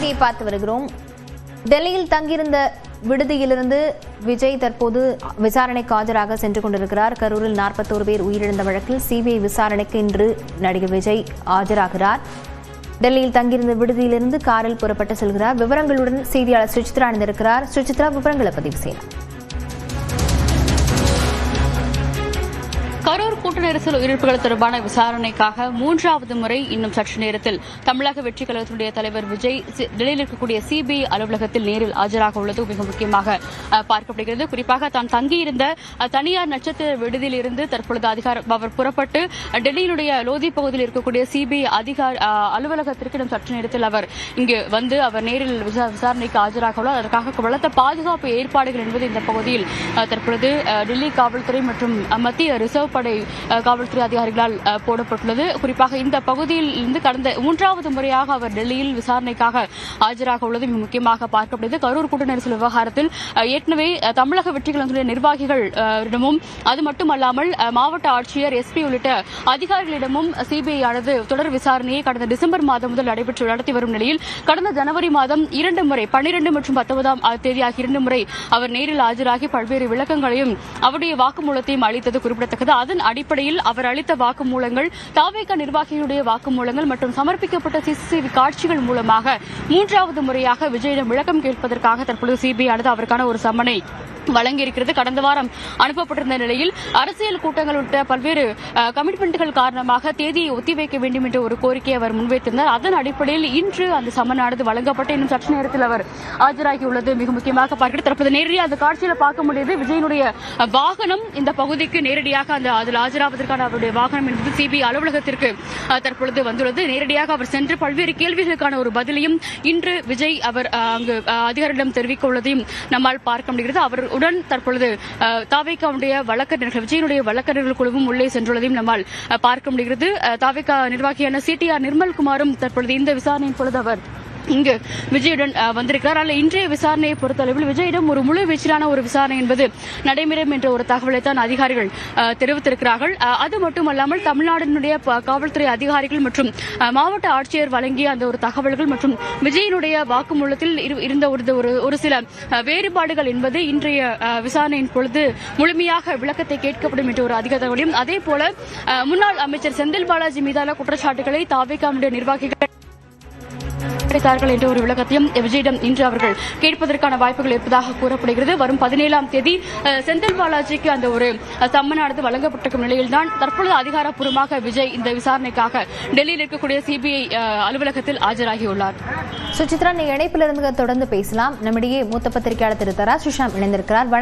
செய்தியை பார்த்து வருகிறோம். டெல்லியில் தங்கியிருந்த விடுதியிலிருந்து விஜய் தற்போது விசாரணைக்கு ஆஜராக சென்று கொண்டிருக்கிறார். கரூரில் 41 பேர் உயிரிழந்த வழக்கில் சிபிஐ விசாரணைக்கு இன்று நடிகர் விஜய் ஆஜராகிறார். டெல்லியில் தங்கியிருந்த விடுதியிலிருந்து காரில் புறப்பட்டு செல்கிறார். விவரங்களுடன் செய்தியாளர் சுசித்ரா இணைந்திருக்கிறார். சுசித்ரா, விவரங்களை பதிவு செய்யலாம். கரூர் கூட்ட நெரிசல் உயிரிழப்புகள் தொடர்பான விசாரணைக்காக 3வது முறை இன்னும் சற்று நேரத்தில் தமிழக வெற்றி கழகத்தினுடைய தலைவர் விஜய் டெல்லியில் இருக்கக்கூடிய சிபிஐ அலுவலகத்தில் நேரில் ஆஜராக உள்ளது மிக முக்கியமாக பார்க்கப்படுகிறது. குறிப்பாக தான் தங்கியிருந்த தனியார் நட்சத்திர விடுதியில் இருந்து தற்பொழுது அவர் புறப்பட்டு டெல்லியினுடைய லோதி பகுதியில் இருக்கக்கூடிய சிபிஐ அலுவலகத்திற்கு இன்னும் சற்று நேரத்தில் அவர் இங்கு வந்து அவர் நேரில் விசாரணைக்கு ஆஜராக உள்ளார். அதற்காக பலத்த பாதுகாப்பு ஏற்பாடுகள் என்பது இந்த பகுதியில் தற்பொழுது டெல்லி காவல்துறை மற்றும் மத்திய ரிசர்வ் படை காவல்துறை அதிகாரிகளால் போடப்பட்டுள்ளது. குறிப்பாக இந்த பகுதியில் இருந்து கடந்த 3வது முறையாக அவர் டெல்லியில் விசாரணைக்காக ஆஜராக உள்ளது மிக முக்கியமாக பார்க்கப்படுகிறது. கரூர் கூட்ட நெரிசல் விவகாரத்தில் ஏற்கனவே தமிழக வெற்றி கழகத்துடைய நிர்வாகிகளிடமும் அது மட்டுமல்லாமல் மாவட்ட ஆட்சியர் எஸ்பி உள்ளிட்ட அதிகாரிகளிடமும் சிபிஐ ஆனது தொடர் விசாரணையை கடந்த டிசம்பர் மாதம் முதல் நடத்தி வரும் நிலையில் கடந்த ஜனவரி மாதம் 2 முறை 12 மற்றும் 19ஆம் தேதி ஆகிய 2 முறை அவர் நேரில் ஆஜராகி பல்வேறு விளக்கங்களையும் அவருடைய வாக்குமூலத்தையும் அளித்தது குறிப்பிடத்தக்கது. அதன் அடிப்படையில் அவர் அளித்த வாக்குமூலங்கள், தாவேகா நிர்வாகிகளுடைய வாக்குமூலங்கள் மற்றும் சமர்ப்பிக்கப்பட்ட சிசிடிவி காட்சிகள் மூலமாக 3வது முறையாக விஜயிடம் விளக்கம் கேட்பதற்காக தற்போது சிபிஐ ஆனது அவருக்கான ஒரு சம்மனை வழங்கியிருக்கிறது. கடந்த வாரம் அனுப்பப்பட்டிருந்த நிலையில் அரசியல் கூட்டங்கள் உள்ளிட்ட பல்வேறு கமிட்மெண்ட்டுகள் காரணமாக தேதியை ஒத்திவைக்க வேண்டும் என்ற ஒரு கோரிக்கையை அவர் முன்வைத்திருந்தார். அதன் அடிப்படையில் இன்று அந்த சம்மனானது வழங்கப்பட்டு இன்னும் சற்று நேரத்தில் அவர் ஆஜராகியுள்ளது மிக முக்கியமாக பார்க்கிறது. தற்போது நேரடியாக அந்த காட்சியில் பார்க்க முடியுது. விஜயனுடைய வாகனம் இந்த பகுதிக்கு நேரடியாக அதில் ஆஜராவதற்கான அவருடைய வாகனம் என்பது சிபிஐ அலுவலகத்திற்கு தற்பொழுது வந்துள்ளது. நேரடியாக அவர் சென்று பல்வேறு கேள்விகளுக்கான ஒரு பதிலையும் இன்று விஜய் அவர் அங்கு அதிகாரிகளிடம் தெரிவிக்க உள்ளதையும் நம்மால் பார்க்க முடிகிறது. அவர் உடன் தற்பொழுது தாவேகாவுடைய வழக்கறிஞர்கள் விஜயனுடைய வழக்கறிஞர்கள் குழுவும் உள்ளே சென்றுள்ளதையும் நம்மால் பார்க்க முடிகிறது. தாவேகா நிர்வாகியான சிடிஆர் நிர்மல்குமாரும் தற்பொழுது இந்த விசாரணையின் பொழுது அவர் இங்கு விஜயுடன் வந்திருக்கிறார். அல்ல இன்றைய விசாரணையை பொறுத்தளவில் விஜயிடம் ஒரு முழு வீச்சிலான ஒரு விசாரணை என்பது நடைபெறும் என்ற ஒரு தகவலை தான் அதிகாரிகள் தெரிவித்திருக்கிறார்கள். அது மட்டுமல்லாமல் தமிழ்நாட்டினுடைய காவல்துறை அதிகாரிகள் மற்றும் மாவட்ட ஆட்சியர் வழங்கிய அந்த ஒரு தகவல்கள் மற்றும் விஜயனுடைய வாக்குமூலத்தில் இருந்த ஒரு சில வேறுபாடுகள் என்பது இன்றைய விசாரணையின் பொழுது முழுமையாக விளக்கத்தை கேட்கப்படும் என்ற ஒரு அதிக தகவலையும், அதே போல முன்னாள் அமைச்சர் செந்தில் பாலாஜி மீதான குற்றச்சாட்டுகளை தாவேகாவுடைய நிர்வாகிகள் என்ற ஒரு விளக்கத்தையும் விஜயிடம் இன்று அவர்கள் கேட்பதற்கான வாய்ப்புகள் இருப்பதாக கூறப்படுகிறது. வரும் 17ஆம் தேதி செந்தில் பாலாஜிக்கு அந்த ஒரு சம்மனானது வழங்கப்பட்டிருக்கும் நிலையில்தான் தற்பொழுது அதிகாரப்பூர்வமாக விஜய் இந்த விசாரணைக்காக டெல்லியில் இருக்கக்கூடிய சிபிஐ அலுவலகத்தில் ஆஜராகியுள்ளார். சுசித்ரா, இணைப்பிலிருந்து தொடர்ந்து பேசலாம். நம்மிடையே மூத்த பத்திரிகையாளர் திரு தராசுஷாம் இணைந்திருக்கிறார்.